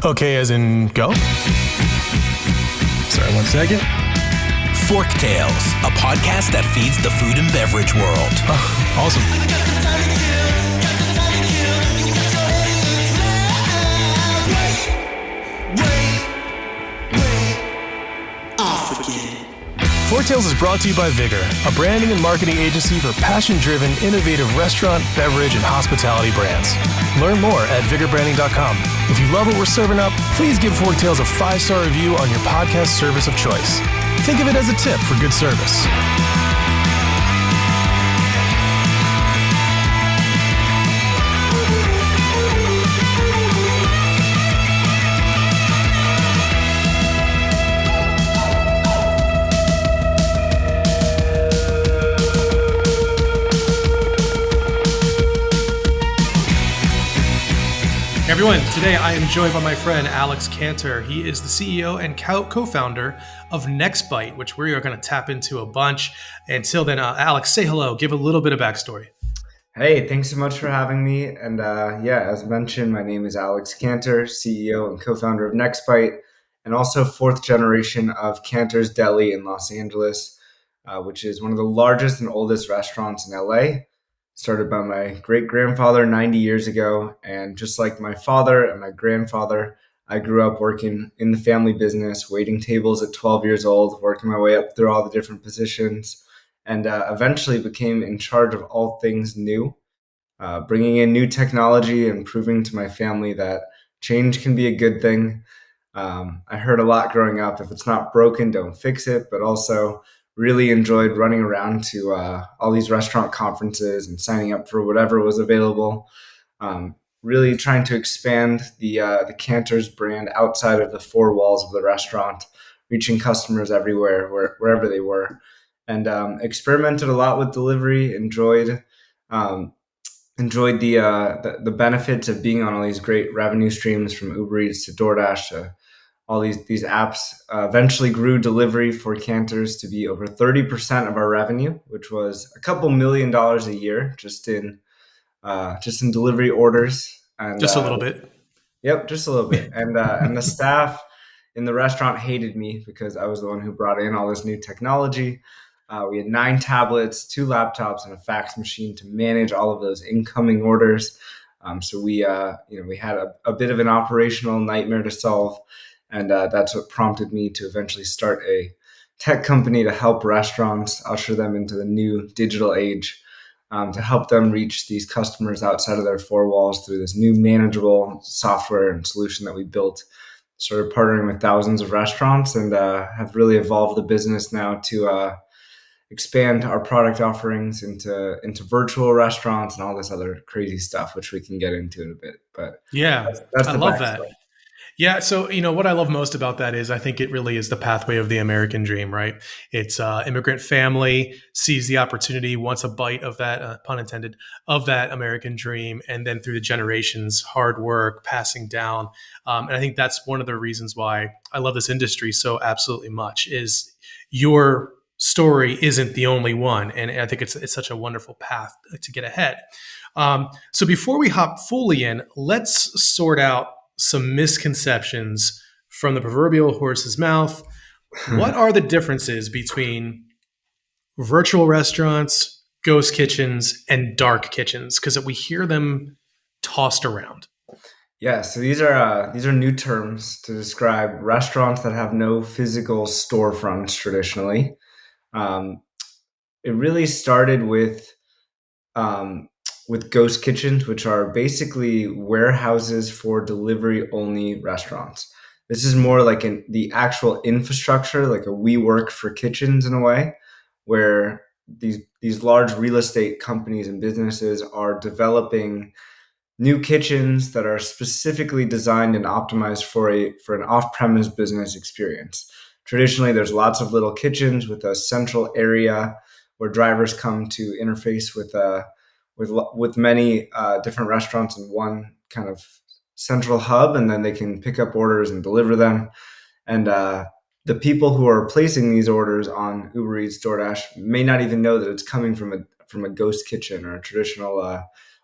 Okay, as in go? Sorry, 1 second. Forktales, a podcast that feeds the food and beverage world. Oh, awesome. Forktales is brought to you by Vigor, a branding and marketing agency for passion-driven, innovative restaurant, beverage, and hospitality brands. Learn more at vigorbranding.com. If you love what we're serving up, please give Forktales a 5-star review on your podcast service of choice. Think of it as a tip for good service. Everyone, today I am joined by my friend Alex Canter. He is the CEO and co-founder of Nextbite, which we are going to tap into a bunch. Until then, Alex, say hello. Give a little bit of backstory. Hey, thanks so much for having me. And as mentioned, my name is Alex Canter, CEO and co-founder of Nextbite, and also fourth generation of Canter's Deli in Los Angeles, which is one of the largest and oldest restaurants in LA. Started by my great-grandfather 90 years ago. And just like my father and my grandfather, I grew up working in the family business, waiting tables at 12 years old, working my way up through all the different positions, and eventually became in charge of all things new, bringing in new technology and proving to my family that change can be a good thing. I heard a lot growing up, if it's not broken, don't fix it, but also really enjoyed running around to all these restaurant conferences and signing up for whatever was available. Really trying to expand the Canter's brand outside of the four walls of the restaurant, reaching customers everywhere, wherever they were, and experimented a lot with delivery. Enjoyed the benefits of being on all these great revenue streams, from Uber Eats to DoorDash to all these apps. Eventually grew delivery for Canter's to be over 30% of our revenue, which was a couple $1 million a year just in delivery orders. And Just a little bit. Yep, just a little bit. And the staff in the restaurant hated me because I was the one who brought in all this new technology. We had 9 tablets, 2 laptops, and a fax machine to manage all of those incoming orders. So we had a bit of an operational nightmare to solve. And that's what prompted me to eventually start a tech company to help restaurants usher them into the new digital age, to help them reach these customers outside of their four walls through this new manageable software and solution that we built. Started partnering with thousands of restaurants and have really evolved the business now to expand our product offerings into virtual restaurants and all this other crazy stuff, which we can get into in a bit. But Yeah, that's I the love backstory. that. Yeah, so what I love most about that is I think it really is the pathway of the American dream, right? It's immigrant family sees the opportunity, wants a bite of that, pun intended, of that American dream, and then through the generations, hard work, passing down. And I think that's one of the reasons why I love this industry so absolutely much, is your story isn't the only one. And I think it's such a wonderful path to get ahead. So before we hop fully in, let's sort out some misconceptions from the proverbial horse's mouth. What are the differences between virtual restaurants, ghost kitchens, and dark kitchens? Because we hear them tossed around. Yeah, so these are new terms to describe restaurants that have no physical storefronts traditionally. It really started with ghost kitchens, which are basically warehouses for delivery-only restaurants. This is more like the actual infrastructure, like a WeWork for kitchens in a way, where these large real estate companies and businesses are developing new kitchens that are specifically designed and optimized for an off-premise business experience. Traditionally, there's lots of little kitchens with a central area where drivers come to interface with many different restaurants in one kind of central hub, and then they can pick up orders and deliver them. And the people who are placing these orders on Uber Eats, DoorDash may not even know that it's coming from a ghost kitchen or a traditional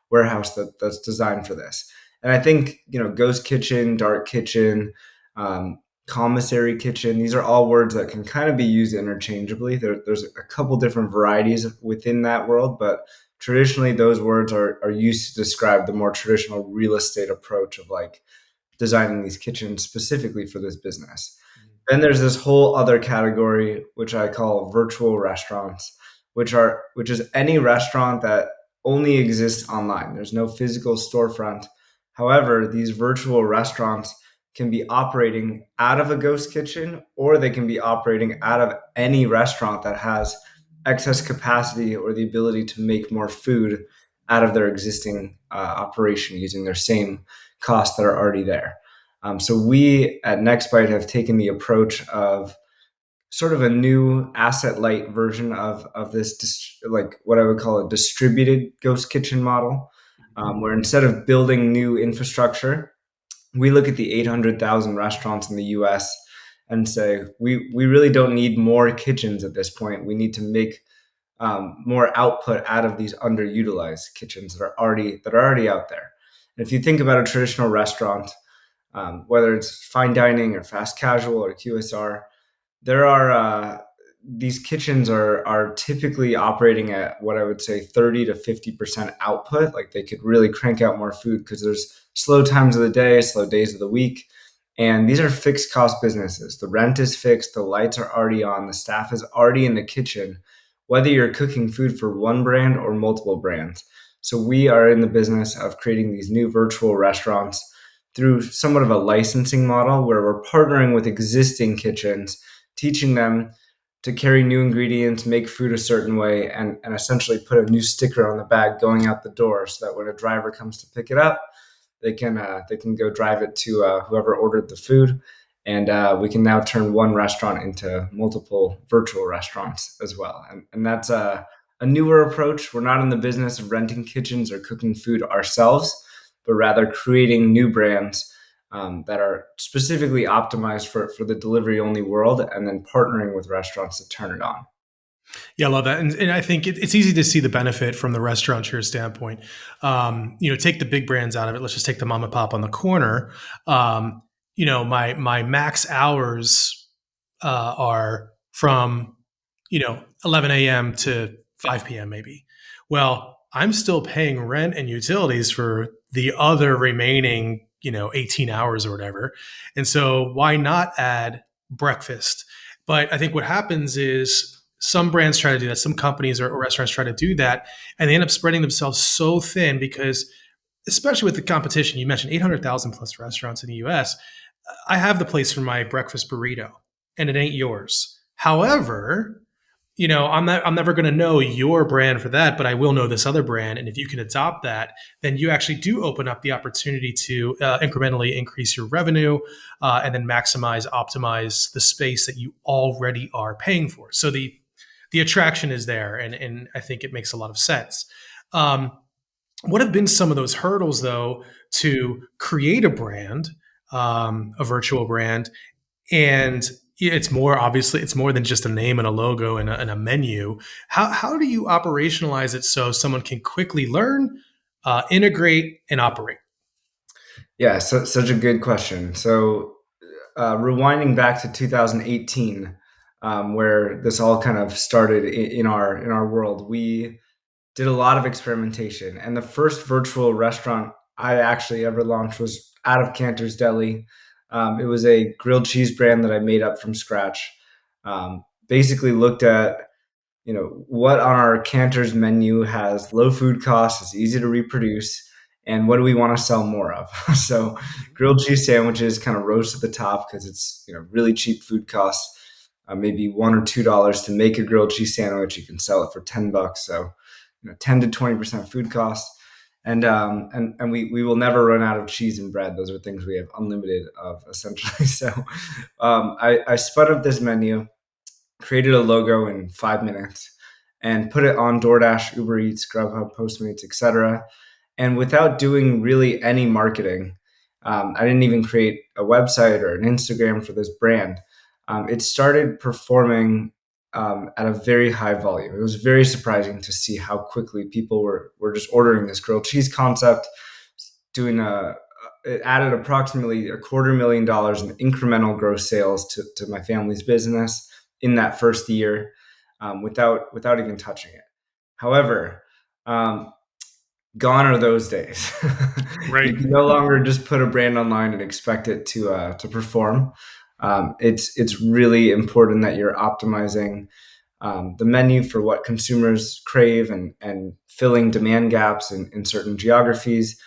warehouse that's designed for this. And I think, ghost kitchen, dark kitchen, um, commissary kitchen, these are all words that can kind of be used interchangeably. There's a couple different varieties within that world, but traditionally those words are used to describe the more traditional real estate approach of like designing these kitchens specifically for this business. Then there's this whole other category which I call virtual restaurants, which is any restaurant that only exists online. There's no physical storefront. However, these virtual restaurants can be operating out of a ghost kitchen, or they can be operating out of any restaurant that has excess capacity or the ability to make more food out of their existing operation using their same costs that are already there. So we at Nextbite have taken the approach of sort of a new asset light version of this, like what I would call a distributed ghost kitchen model, where instead of building new infrastructure, we look at the 800,000 restaurants in the US and say, we really don't need more kitchens at this point. We need to make more output out of these underutilized kitchens that are already out there. And if you think about a traditional restaurant, whether it's fine dining or fast casual or QSR, there are these kitchens are typically operating at what I would say 30 to 50% output. Like they could really crank out more food because there's slow times of the day, slow days of the week. And these are fixed cost businesses. The rent is fixed, the lights are already on, the staff is already in the kitchen, whether you're cooking food for one brand or multiple brands. So we are in the business of creating these new virtual restaurants through somewhat of a licensing model where we're partnering with existing kitchens, teaching them to carry new ingredients, make food a certain way, and essentially put a new sticker on the bag going out the door so that when a driver comes to pick it up, they can go drive it to whoever ordered the food. And we can now turn one restaurant into multiple virtual restaurants as well. And that's a newer approach. We're not in the business of renting kitchens or cooking food ourselves, but rather creating new brands that are specifically optimized for the delivery only world, and then partnering with restaurants to turn it on. Yeah, I love that. And I think it's easy to see the benefit from the restaurateur standpoint. Take the big brands out of it. Let's just take the mom and pop on the corner. My max hours are from, 11 a.m. to 5 p.m. maybe. Well, I'm still paying rent and utilities for the other remaining, 18 hours or whatever. And so why not add breakfast? But I think what happens is some brands try to do that. Some companies or restaurants try to do that, and they end up spreading themselves so thin because, especially with the competition, you mentioned 800,000 plus restaurants in the US. I have the place for my breakfast burrito, and it ain't yours. However, I'm never going to know your brand for that, but I will know this other brand. And if you can adopt that, then you actually do open up the opportunity to incrementally increase your revenue and then optimize the space that you already are paying for. So the attraction is there, and I think it makes a lot of sense. What have been some of those hurdles, though, to create a brand, a virtual brand, and it's more than just a name and a logo and a menu. How do you operationalize it so someone can quickly learn, integrate, and operate? Yeah, so such a good question. So rewinding back to 2018, where this all kind of started in our world, we did a lot of experimentation. And the first virtual restaurant I actually ever launched was out of Canter's Deli. It was a grilled cheese brand that I made up from scratch. Basically looked at, what on our Canter's menu has low food costs, is easy to reproduce, and what do we want to sell more of? So grilled cheese sandwiches kind of rose to the top because it's, really cheap food costs. Maybe $1 or $2 to make a grilled cheese sandwich. You can sell it for $10. So 10 to 20% food costs. And we will never run out of cheese and bread. Those are things we have unlimited of, essentially. So I spun up this menu, created a logo in 5 minutes, and put it on DoorDash, Uber Eats, Grubhub, Postmates, etc. And without doing really any marketing, I didn't even create a website or an Instagram for this brand. It started performing at a very high volume. It was very surprising to see how quickly people were just ordering this grilled cheese concept, doing a it added approximately $250,000 in incremental gross sales to my family's business in that first year, without even touching it. However, gone are those days. Right. You can no longer just put a brand online and expect it to perform. It's really important that you're optimizing the menu for what consumers crave, and filling demand gaps in certain geographies.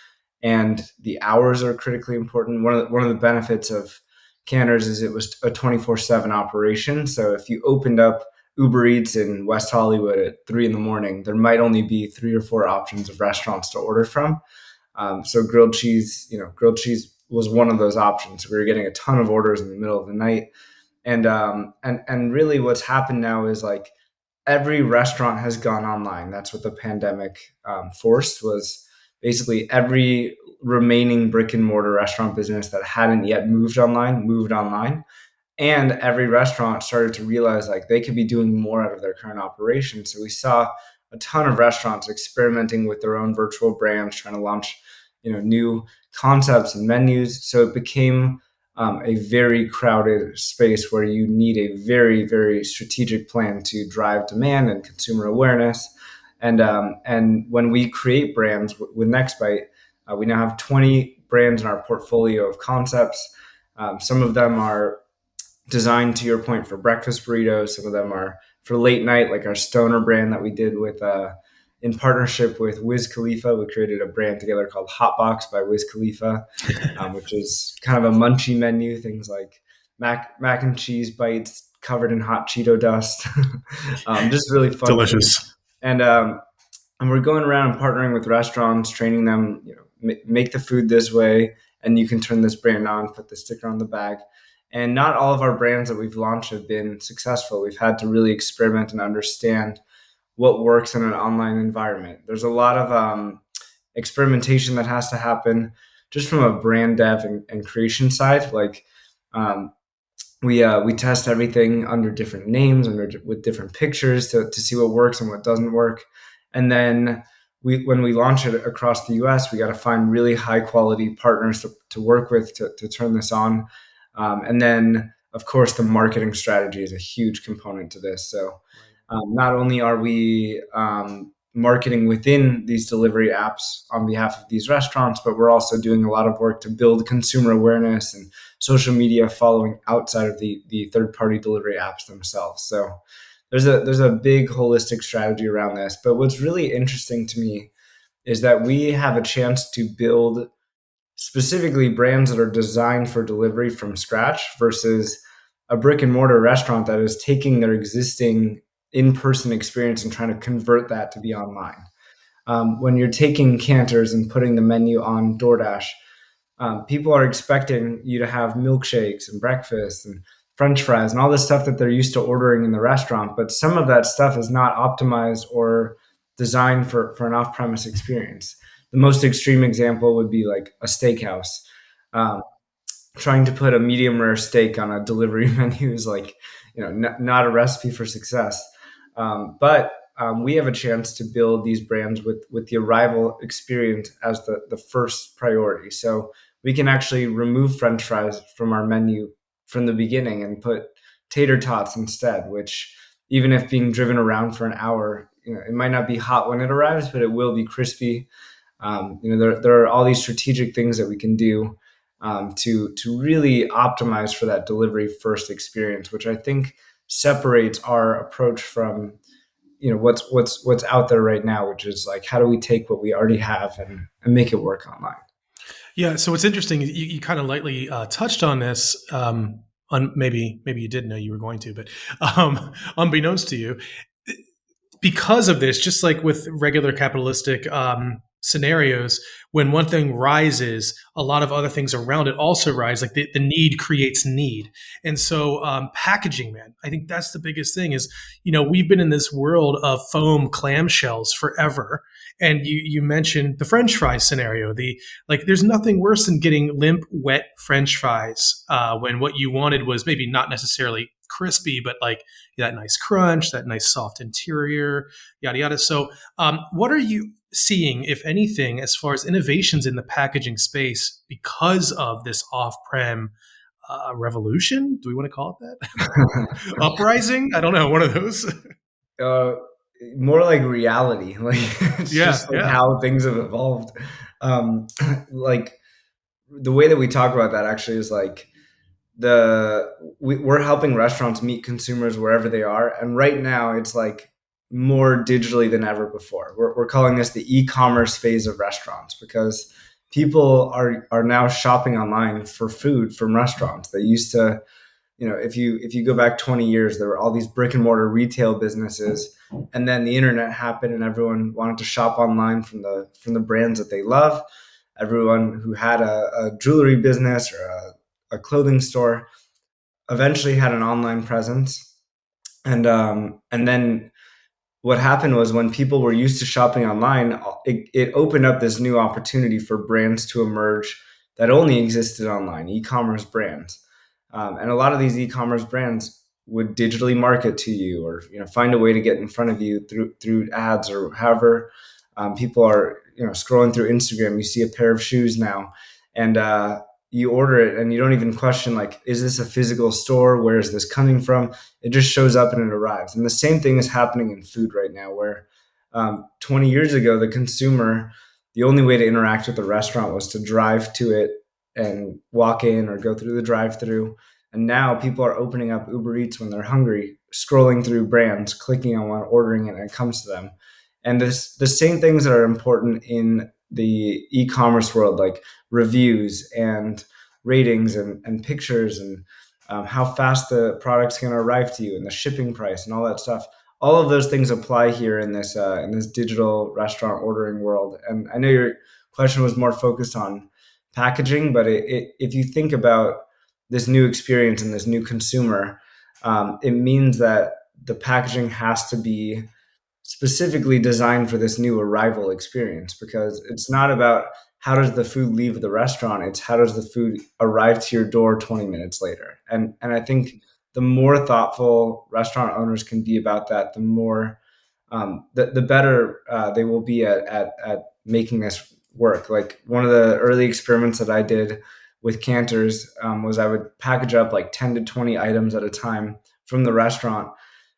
And the hours are critically important. One of the benefits of Canter's is it was a 24/7 operation. So if you opened up Uber Eats in West Hollywood at 3 in the morning, there might only be 3 or 4 options of restaurants to order from. So grilled cheese was one of those options. We were getting a ton of orders in the middle of the night, and really what's happened now is like every restaurant has gone online. That's what the pandemic forced, was basically every remaining brick and mortar restaurant business that hadn't yet moved online. And every restaurant started to realize like they could be doing more out of their current operation. So we saw a ton of restaurants experimenting with their own virtual brands, trying to launch, new concepts and menus. So it became a very crowded space where you need a very, very strategic plan to drive demand and consumer awareness. And when we create brands with Nextbite, we now have 20 brands in our portfolio of concepts. Some of them are designed, to your point, for breakfast burritos. Some of them are for late night, like our stoner brand that we did with in partnership with Wiz Khalifa. We created a brand together called Hotbox by Wiz Khalifa, which is kind of a munchy menu, things like mac and cheese bites covered in hot Cheeto dust. Just really fun. Delicious. And we're going around and partnering with restaurants, training them, make the food this way, and you can turn this brand on, put the sticker on the bag. And not all of our brands that we've launched have been successful. We've had to really experiment and understand what works in an online environment. There's a lot of experimentation that has to happen just from a brand dev and creation side. Like we test everything under different names, with different pictures to see what works and what doesn't work. And then when we launch it across the US, we got to find really high quality partners to work with to turn this on. And then, of course, the marketing strategy is a huge component to this. So not only are we marketing within these delivery apps on behalf of these restaurants, but we're also doing a lot of work to build consumer awareness and social media following outside of the third-party delivery apps themselves. So there's a big holistic strategy around this. But what's really interesting to me is that we have a chance to build specifically brands that are designed for delivery from scratch versus a brick and mortar restaurant that is taking their existing in-person experience and trying to convert that to be online. When you're taking Canters and putting the menu on DoorDash, people are expecting you to have milkshakes and breakfast and French fries and all this stuff that they're used to ordering in the restaurant. But some of that stuff is not optimized or designed for an off-premise experience. The most extreme example would be like a steakhouse. Trying to put a medium rare steak on a delivery menu is like, not a recipe for success. But we have a chance to build these brands with the arrival experience as the first priority. So we can actually remove French fries from our menu from the beginning and put tater tots instead, which even if being driven around for an hour, it might not be hot when it arrives, but it will be crispy. There are all these strategic things that we can do to really optimize for that delivery first experience, which I think separates our approach from what's out there right now, which is like, how do we take what we already have and make it work online? Yeah. So it's interesting. You kind of lightly touched on this. Maybe you didn't know you were going to, but unbeknownst to you, because of this, just like with regular capitalistic scenarios, when one thing rises, a lot of other things around it also rise. Like the need creates need. And so packaging, man, I think that's the biggest thing is, we've been in this world of foam clamshells forever. And you mentioned the French fries scenario. There's nothing worse than getting limp, wet French fries when what you wanted was maybe not necessarily crispy, but like that nice crunch, that nice soft interior, yada yada. So, what are you seeing, if anything, as far as innovations in the packaging space because of this off-prem revolution? Do we want to call it that? Uprising? I don't know. One of those. uh, More like reality. Like it's Yeah, just like yeah. how things have evolved. Um, like the way that we talk about that actually is like we're helping restaurants meet consumers wherever they are, and right now it's like more digitally than ever before. We're calling this the e-commerce phase of restaurants because people are now shopping online for food from restaurants. They used to, if you go back 20 years, there were all these brick and mortar retail businesses, and then the internet happened and everyone wanted to shop online from the brands that they love. Everyone who had a jewelry business or a clothing store eventually had an online presence. And then what happened was when people were used to shopping online, it opened up this new opportunity for brands to emerge that only existed online, e-commerce brands. And a lot of these e-commerce brands would digitally market to you, or find a way to get in front of you through ads, or however people are scrolling through Instagram. You see a pair of shoes now, and you order it, and you don't even question like, is this a physical store? Where is this coming from? It just shows up and it arrives. And the same thing is happening in food right now, where 20 years ago, the only way to interact with the restaurant was to drive to it and walk in or go through the drive-through. And now people are opening up Uber Eats when they're hungry, scrolling through brands, clicking on one, ordering it, and it comes to them. And the same things that are important in the e-commerce world, like reviews and ratings and pictures, and how fast the product's going to arrive to you, and the shipping price and all that stuff. All of those things apply here in this digital restaurant ordering world. And I know your question was more focused on packaging, but if you think about this new experience and this new consumer, it means that the packaging has to be specifically designed for this new arrival experience, because it's not about how does the food leave the restaurant, it's how does the food arrive to your door 20 minutes later. And I think the more thoughtful restaurant owners can be about that, the more the better they will be at making this work. Like one of the early experiments that I did with Canters was I would package up like 10 to 20 items at a time from the restaurant,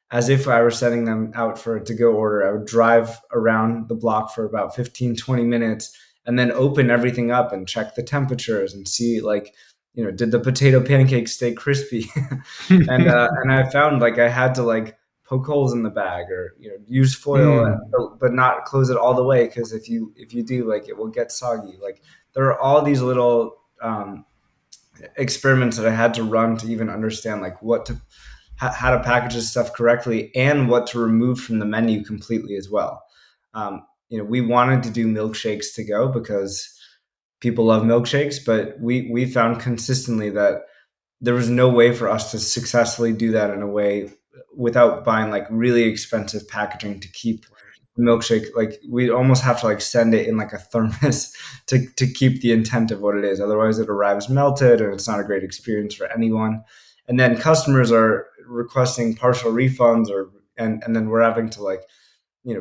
as if I were setting them out for a to-go order. I would drive around the block for about 15, 20 minutes, and then open everything up and check the temperatures and see, like, did the potato pancakes stay crispy? And I found like I had to like poke holes in the bag, or use foil, but not close it all the way, because if you do, like, it will get soggy. Like, there are all these little experiments that I had to run to even understand like how to package this stuff correctly, and what to remove from the menu completely as well. We wanted to do milkshakes to go because people love milkshakes, but we found consistently that there was no way for us to successfully do that in a way without buying like really expensive packaging to keep the milkshake. Like, we almost have to like send it in like a thermos to keep the intent of what it is. Otherwise it arrives melted, and it's not a great experience for anyone. And then customers are requesting partial refunds, and then we're having to like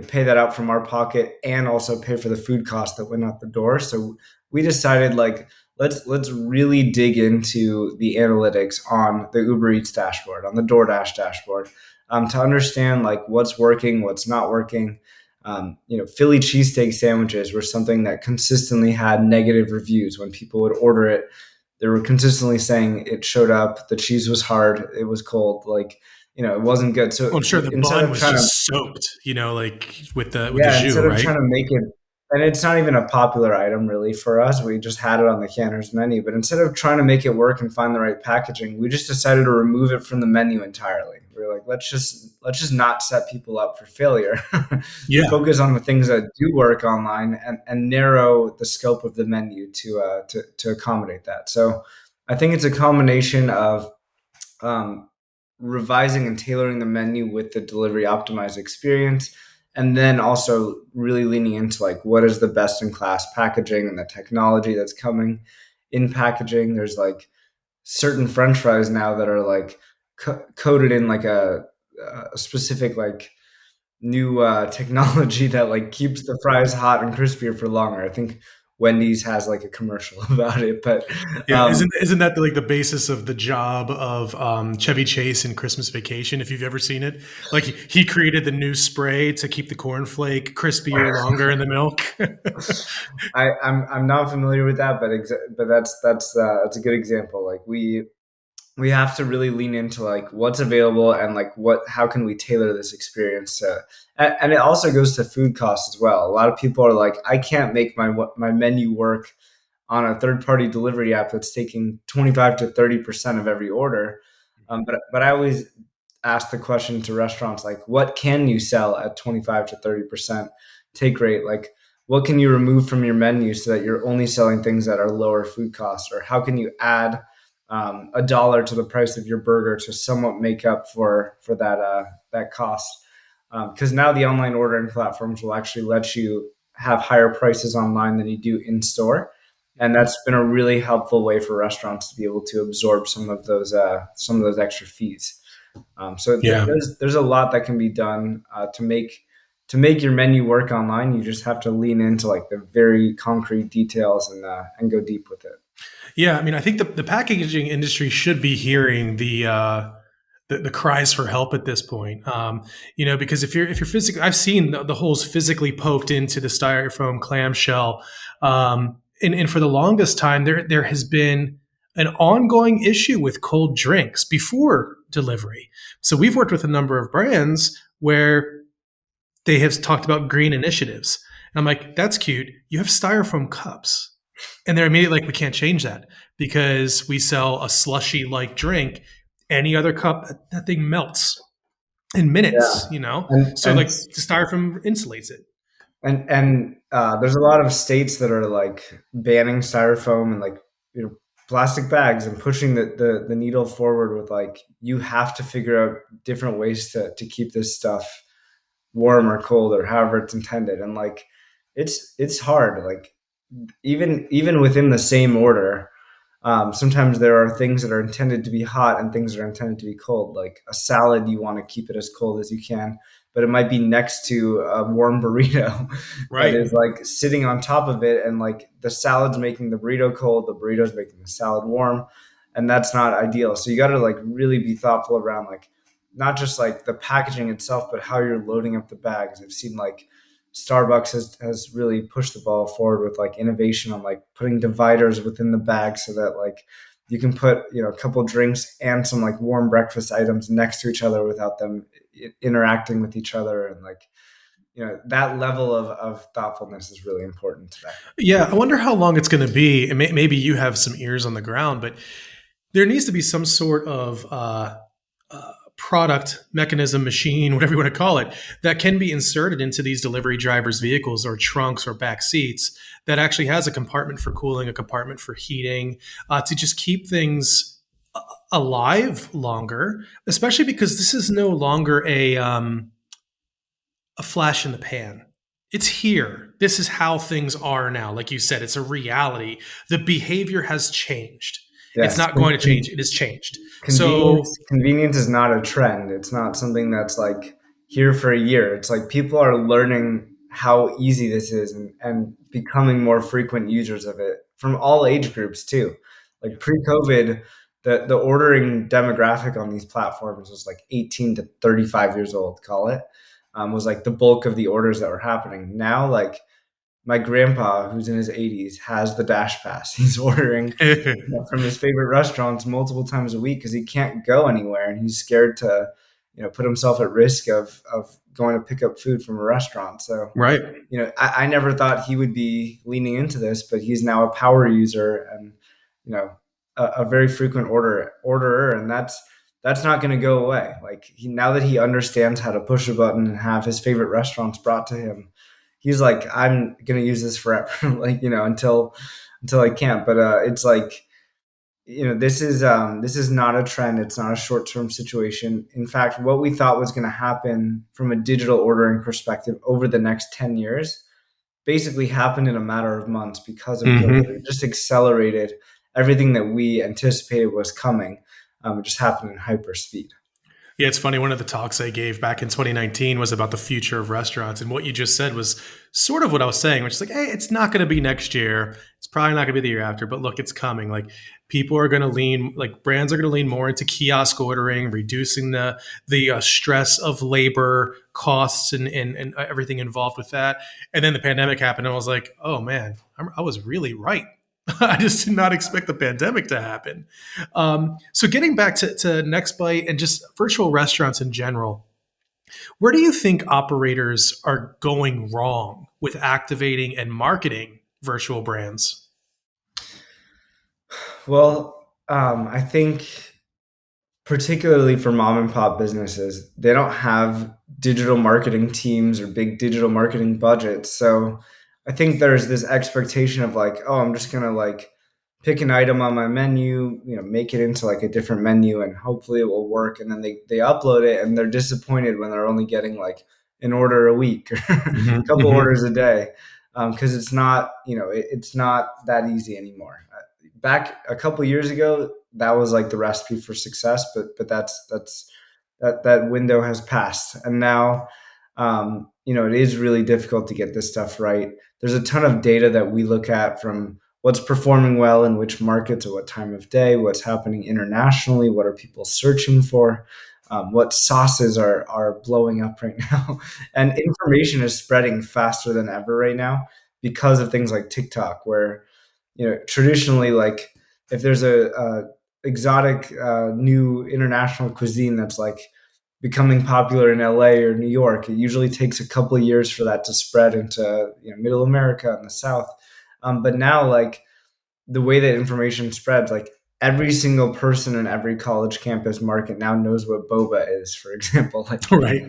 pay that out from our pocket, and also pay for the food cost that went out the door. So we decided, like, let's really dig into the analytics on the Uber Eats dashboard, on the DoorDash dashboard, to understand like what's working, what's not working. Philly cheesesteak sandwiches were something that consistently had negative reviews. When people would order it, they were consistently saying it showed up, the cheese was hard, it was cold, like, it wasn't good. So Well, I'm sure the instead bun of was trying to just soaked, like with the yeah, jus, instead of right? trying to make it, and it's not even a popular item really for us. We just had it on the Canter's menu, but instead of trying to make it work and find the right packaging, we just decided to remove it from the menu entirely. We were like, let's just not set people up for failure. Yeah. Focus on the things that do work online, and narrow the scope of the menu to accommodate that. So I think it's a combination of um, revising and tailoring the menu with the delivery optimized experience, and then also really leaning into like what is the best in class packaging and the technology that's coming in packaging. There's like certain French fries now that are like coded in like a specific like new technology that like keeps the fries hot and crispier for longer. I think Wendy's has like a commercial about it, but Yeah, isn't that like the basis of the job of Chevy Chase in Christmas Vacation? If you've ever seen it, like he created the new spray to keep the cornflake crispier longer in the milk. I'm not familiar with that, but but that's a good example. Like we have to really lean into like what's available and like how can we tailor this experience to, and it also goes to food costs as well. A lot of people are like, I can't make my menu work on a third party delivery app that's taking 25 to 30% of every order. But I always ask the question to restaurants, like, what can you sell at 25 to 30% take rate? Like, what can you remove from your menu so that you're only selling things that are lower food costs? Or how can you add $1 to the price of your burger to somewhat make up for that cost? Because now the online ordering platforms will actually let you have higher prices online than you do in store, and that's been a really helpful way for restaurants to be able to absorb some of those extra fees. Yeah. There's a lot that can be done to make your menu work online. You just have to lean into like the very concrete details and go deep with it. Yeah, I mean, I think the packaging industry should be hearing the cries for help at this point. Because if you're physically, I've seen the holes physically poked into the styrofoam clamshell, and for the longest time there has been an ongoing issue with cold drinks before delivery. So we've worked with a number of brands where they have talked about green initiatives. And I'm like, that's cute. You have styrofoam cups. And they're immediately like, we can't change that because we sell a slushy like drink. Any other cup, that thing melts in Yeah, minutes. and So like the styrofoam insulates it. there's a lot of states that are like banning styrofoam and like plastic bags and pushing the needle forward with like you have to figure out different ways to keep this stuff warm or cold or however it's intended. And like it's hard, like even within the same order, sometimes there are things that are intended to be hot and things that are intended to be cold. Like a salad, you want to keep it as cold as you can, but it might be next to a warm burrito that Right. is like sitting on top of it, and like the salad's making the burrito cold, the burrito's making the salad warm, and that's not ideal. So you got to like really be thoughtful around like not just like the packaging itself, but how you're loading up the bags. I've seen like Starbucks has really pushed the ball forward with like innovation on like putting dividers within the bag so that like you can put a couple drinks and some like warm breakfast items next to each other without them interacting with each other. And like that level of thoughtfulness is really important today. Yeah, I wonder how long it's going to be. And maybe you have some ears on the ground, but there needs to be some sort of product, mechanism, machine, whatever you want to call it, that can be inserted into these delivery drivers' vehicles or trunks or back seats that actually has a compartment for cooling, a compartment for heating, to just keep things alive longer. Especially because this is no longer a flash in the pan. It's here. This is how things are now. Like you said, it's a reality. The behavior has changed. It's Yes. not going to change. It has changed. So Convenience is not a trend. It's not something that's like here for a year. It's like people are learning how easy this is, and becoming more frequent users of it from all age groups too. Like pre-COVID, the ordering demographic on these platforms was like 18 to 35 years old, call it, was like the bulk of the orders that were happening. Now, like my grandpa, who's in his 80s, has the Dash Pass. He's ordering from his favorite restaurants multiple times a week because he can't go anywhere and he's scared to put himself at risk of going to pick up food from a restaurant. So right. I never thought he would be leaning into this, but he's now a power user and a very frequent orderer, and that's not going to go away. Like now that he understands how to push a button and have his favorite restaurants brought to him, he's like, I'm going to use this forever, like until I can't. But it's like this is not a trend. It's not a short-term situation. In fact, what we thought was going to happen from a digital ordering perspective over the next 10 years basically happened in a matter of months because of COVID. It just accelerated everything that we anticipated was coming. It just happened in hyper speed. Yeah, it's funny. One of the talks I gave back in 2019 was about the future of restaurants. And what you just said was sort of what I was saying, which is like, hey, it's not going to be next year. It's probably not going to be the year after, but look, it's coming. Like people are going to lean, like brands are going to lean more into kiosk ordering, reducing the stress of labor costs and everything involved with that. And then the pandemic happened, and I was like, oh man, I was really right. I just did not expect the pandemic to happen. So getting back to Nextbite and just virtual restaurants in general, where do you think operators are going wrong with activating and marketing virtual brands? Well, I think particularly for mom and pop businesses, they don't have digital marketing teams or big digital marketing budgets. So I think there's this expectation of like, oh, I'm just gonna like pick an item on my menu, make it into like a different menu and hopefully it will work. And then they upload it and they're disappointed when they're only getting like an order a week or a Mm-hmm, couple mm-hmm. orders a day. Because it's not, it's not that easy anymore. Back a couple years ago, that was like the recipe for success, but that window has passed, and now it is really difficult to get this stuff right. There's a ton of data that we look at from what's performing well in which markets at what time of day, what's happening internationally, what are people searching for, what sauces are blowing up right now, and information is spreading faster than ever right now because of things like TikTok, where traditionally, like if there's a exotic new international cuisine that's like becoming popular in LA or New York, it usually takes a couple of years for that to spread into Middle America and the South. But now, like the way that information spreads, like every single person in every college campus market now knows what boba is, for example. Like Right.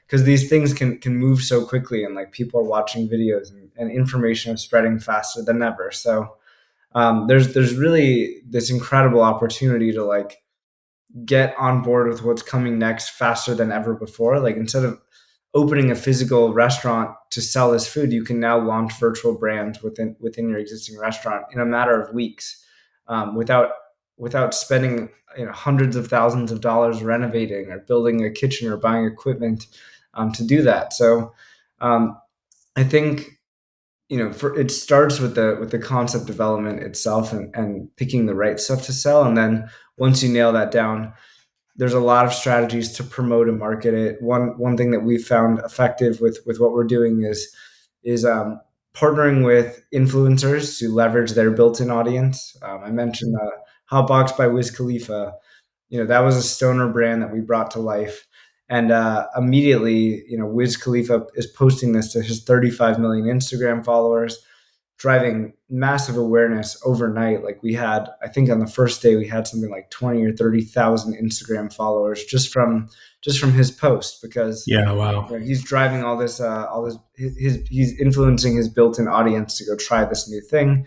because these things can move so quickly, and like people are watching videos and information is spreading faster than ever. So there's really this incredible opportunity to like get on board with what's coming next faster than ever before. Like instead of opening a physical restaurant to sell this food, you can now launch virtual brands within your existing restaurant in a matter of weeks, without spending hundreds of thousands of dollars renovating or building a kitchen or buying equipment to do that. So um, I think it starts with the concept development itself and picking the right stuff to sell, and then once you nail that down, there's a lot of strategies to promote and market it. One thing that we've found effective with what we're doing is partnering with influencers to leverage their built-in audience. I mentioned Hotbox by Wiz Khalifa. That was a stoner brand that we brought to life. And immediately, Wiz Khalifa is posting this to his 35 million Instagram followers, driving massive awareness overnight. Like we had, I think on the first day, we had something like 20 or 30,000 Instagram followers just from his post, because Yeah. Wow. he's driving he's influencing his built-in audience to go try this new thing.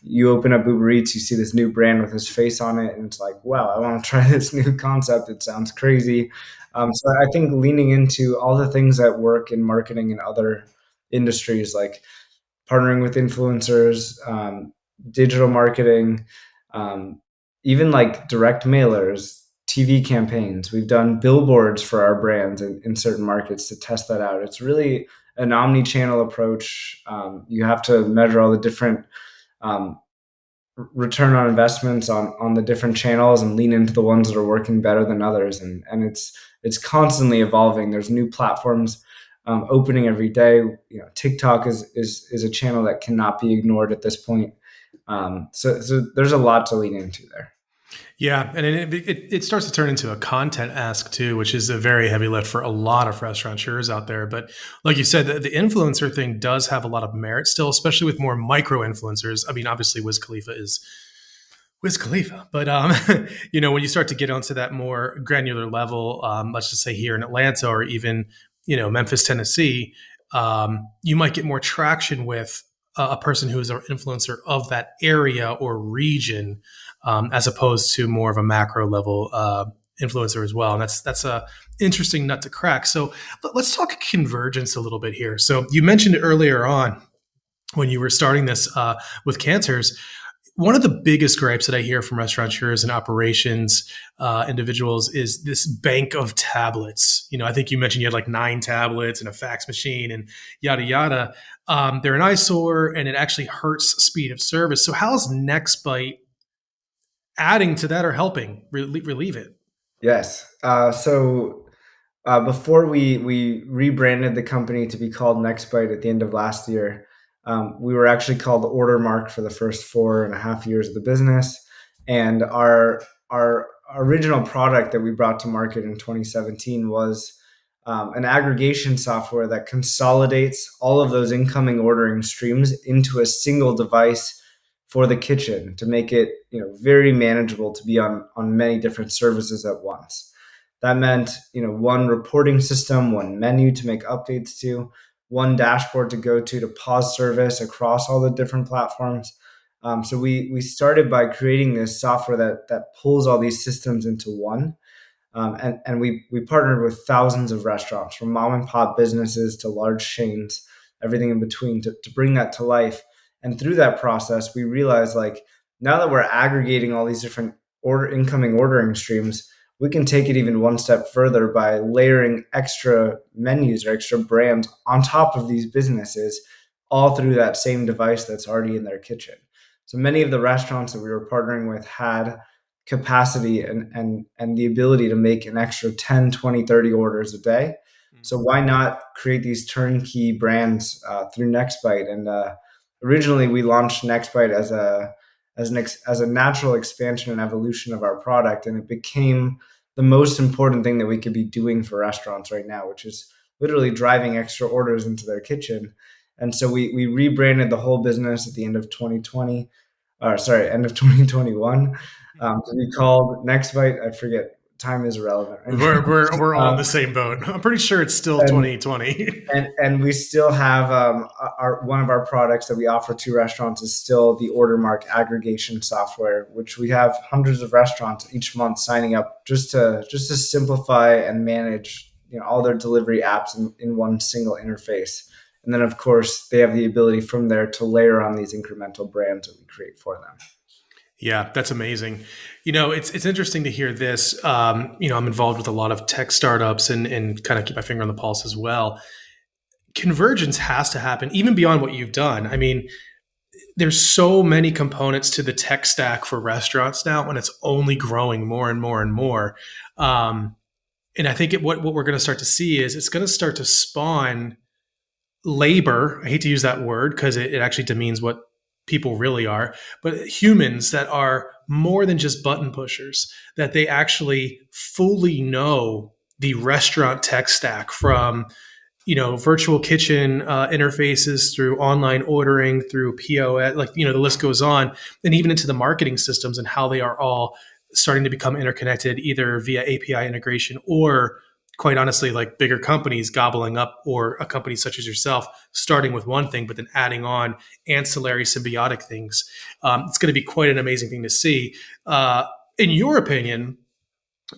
You open up Uber Eats, you see this new brand with his face on it, and it's like, wow, I want to try this new concept. It sounds crazy. So I think leaning into all the things that work in marketing and other industries, like partnering with influencers, digital marketing, even like direct mailers, TV campaigns. We've done billboards for our brands in certain markets to test that out. It's really an omni-channel approach. You have to measure all the different um, return on investments on the different channels and lean into the ones that are working better than others. And it's constantly evolving. There's new platforms opening every day. TikTok is a channel that cannot be ignored at this point. So there's a lot to lean into there. Yeah, and it starts to turn into a content ask too, which is a very heavy lift for a lot of restaurateurs out there. But like you said, the influencer thing does have a lot of merit still, especially with more micro influencers. I mean, obviously, Wiz Khalifa is Wiz Khalifa, but when you start to get onto that more granular level, let's just say here in Atlanta or even Memphis, Tennessee, you might get more traction with a person who is an influencer of that area or region, as opposed to more of a macro level influencer as well. And that's a interesting nut to crack. So let's talk convergence a little bit here. So you mentioned earlier on when you were starting this with Canters, one of the biggest gripes that I hear from restaurateurs and operations individuals is this bank of tablets. I think you mentioned you had like 9 tablets and a fax machine and yada yada. They're an eyesore, and it actually hurts speed of service. So how's Nextbite adding to that or helping relieve it? Yes. Before we rebranded the company to be called Nextbite at the end of last year, we were actually called Ordermark for the first 4.5 years of the business, and our original product that we brought to market in 2017 was an aggregation software that consolidates all of those incoming ordering streams into a single device for the kitchen to make it very manageable to be on many different services at once. That meant, one reporting system, one menu to make updates to, one dashboard to go to pause service across all the different platforms. So we started by creating this software that pulls all these systems into one. And we partnered with thousands of restaurants, from mom and pop businesses to large chains, everything in between, to bring that to life. And through that process, we realized, like, now that we're aggregating all these different incoming ordering streams, we can take it even one step further by layering extra menus or extra brands on top of these businesses, all through that same device that's already in their kitchen. So many of the restaurants that we were partnering with had capacity and the ability to make an extra 10, 20, 30 orders a day. So why not create these turnkey brands through Nextbite? And originally we launched Nextbite as a natural expansion and evolution of our product, and it became the most important thing that we could be doing for restaurants right now, which is literally driving extra orders into their kitchen. And so we rebranded the whole business at the end of 2020, end of 2021, to be called Nextbite. I forget. Time is irrelevant. We're all in the same boat. I'm pretty sure it's still 2020. And we still have one of our products that we offer to restaurants is still the Ordermark aggregation software, which we have hundreds of restaurants each month signing up just to simplify and manage all their delivery apps in one single interface. And then, of course, they have the ability from there to layer on these incremental brands that we create for them. Yeah, that's amazing. It's interesting to hear this. I'm involved with a lot of tech startups and kind of keep my finger on the pulse as well. Convergence has to happen even beyond what you've done. I mean, there's so many components to the tech stack for restaurants now, and it's only growing more and more and more. And I think what we're going to start to see is it's going to start to spawn labor. I hate to use that word because it actually demeans what people really are, but humans that are more than just button pushers, that they actually fully know the restaurant tech stack, from virtual kitchen interfaces through online ordering, through POS, the list goes on, and even into the marketing systems and how they are all starting to become interconnected, either via API integration or, quite honestly, like bigger companies gobbling up, or a company such as yourself starting with one thing but then adding on ancillary symbiotic things. It's going to be quite an amazing thing to see. In your opinion,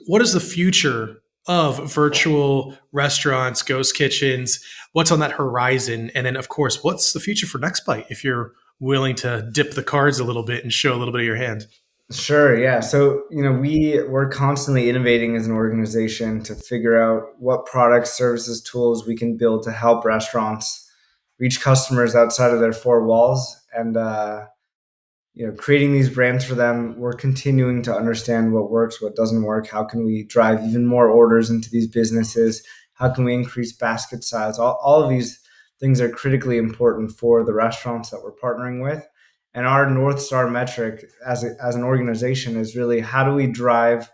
what is the future of virtual restaurants, ghost kitchens? What's on that horizon? And then, of course, what's the future for Nextbite, if you're willing to dip the cards a little bit and show a little bit of your hand? Sure, yeah. So, we're constantly innovating as an organization to figure out what products, services, tools we can build to help restaurants reach customers outside of their four walls. And, creating these brands for them, we're continuing to understand what works, what doesn't work. How can we drive even more orders into these businesses? How can we increase basket size? All of these things are critically important for the restaurants that we're partnering with. And our North Star metric as an organization is really, how do we drive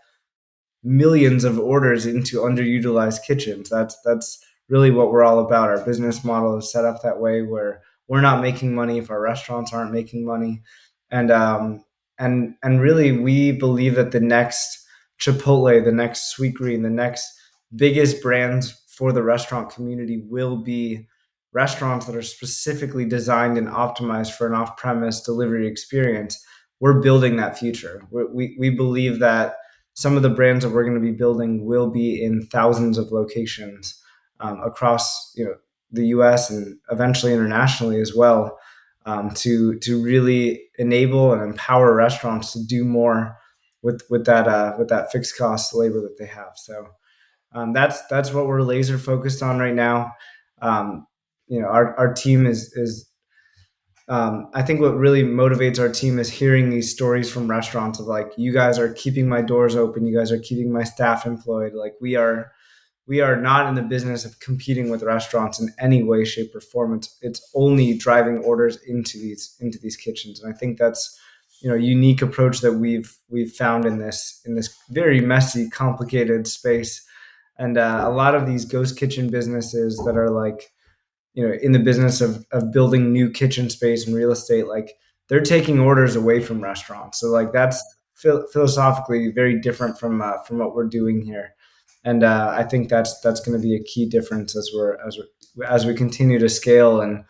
millions of orders into underutilized kitchens? That's really what we're all about. Our business model is set up that way, where we're not making money if our restaurants aren't making money. And really, we believe that the next Chipotle, the next Sweetgreen, the next biggest brands for the restaurant community will be restaurants that are specifically designed and optimized for an off-premise delivery experience. We're building that future. We believe that some of the brands that we're going to be building will be in thousands of locations across the U.S. and eventually internationally as well. to really enable and empower restaurants to do more with that fixed cost labor that they have. So that's what we're laser focused on right now. Our team is I think what really motivates our team is hearing these stories from restaurants of like, you guys are keeping my doors open, you guys are keeping my staff employed. Like we are not in the business of competing with restaurants in any way, shape, or form. It's only driving orders into these kitchens, and I think that's a unique approach that we've found in this very messy, complicated space. And a lot of these ghost kitchen businesses that are like, in the business of building new kitchen space and real estate, like they're taking orders away from restaurants. So like that's philosophically very different from what we're doing here. And I think that's going to be a key difference as we continue to scale and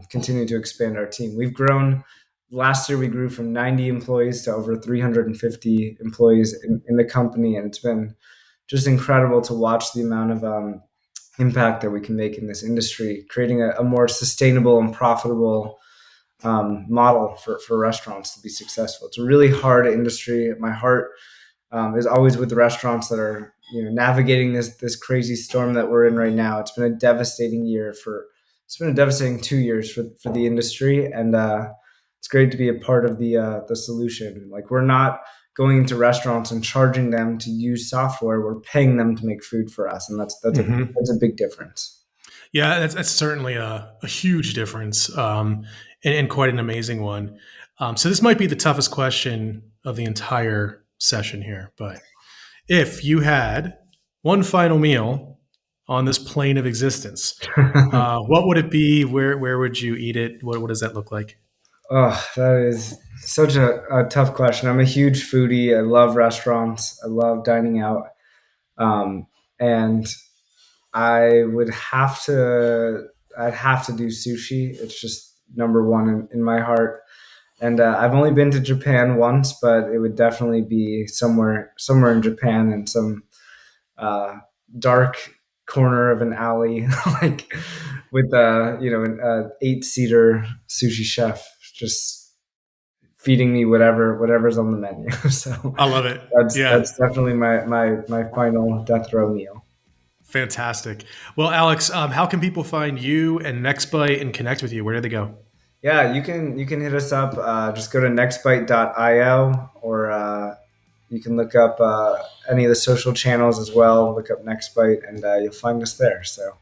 continue to expand our team. We've grown. Last year, we grew from 90 employees to over 350 employees in the company, and it's been just incredible to watch the amount of impact that we can make in this industry, creating a more sustainable and profitable model for restaurants to be successful. It's a really hard industry. My heart is always with the restaurants that are navigating this crazy storm that we're in right now. It's been a devastating 2 years for the industry, and it's great to be a part of the solution. Like we're not going into restaurants and charging them to use software. We're paying them to make food for us, and that's a big difference. Yeah, that's certainly a huge difference, and quite an amazing one. So this might be the toughest question of the entire session here, but if you had one final meal on this plane of existence, what would it be? Where would you eat it? What does that look like? Oh, that is such a tough question. I'm a huge foodie. I love restaurants. I love dining out. And I'd have to do sushi. It's just number one in my heart. And I've only been to Japan once, but it would definitely be somewhere in Japan in some dark corner of an alley, like with an 8-seater sushi chef just feeding me whatever's on the menu. So I love it. That's definitely my final death row meal. Fantastic. Well, Alex, how can people find you and Nextbite and connect with you? Where do they go? Yeah, you can hit us up. Just go to nextbite.io, or you can look up any of the social channels as well. Look up Nextbite, and you'll find us there. So.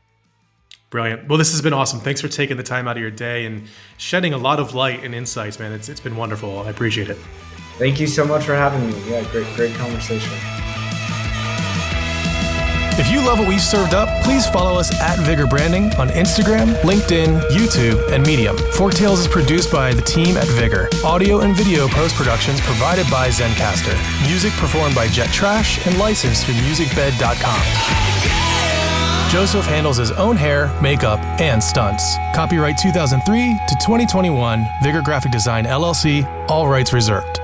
Brilliant. Well, this has been awesome. Thanks for taking the time out of your day and shedding a lot of light and insights, man. It's been wonderful. I appreciate it. Thank you so much for having me. Yeah, great conversation. If you love what we served up, please follow us at Vigor Branding on Instagram, LinkedIn, YouTube, and Medium. Forktales is produced by the team at Vigor. Audio and video post-productions provided by Zencastr. Music performed by Jet Trash and licensed through musicbed.com. Joseph handles his own hair, makeup, and stunts. Copyright 2003 to 2021, Vigor Graphic Design LLC, all rights reserved.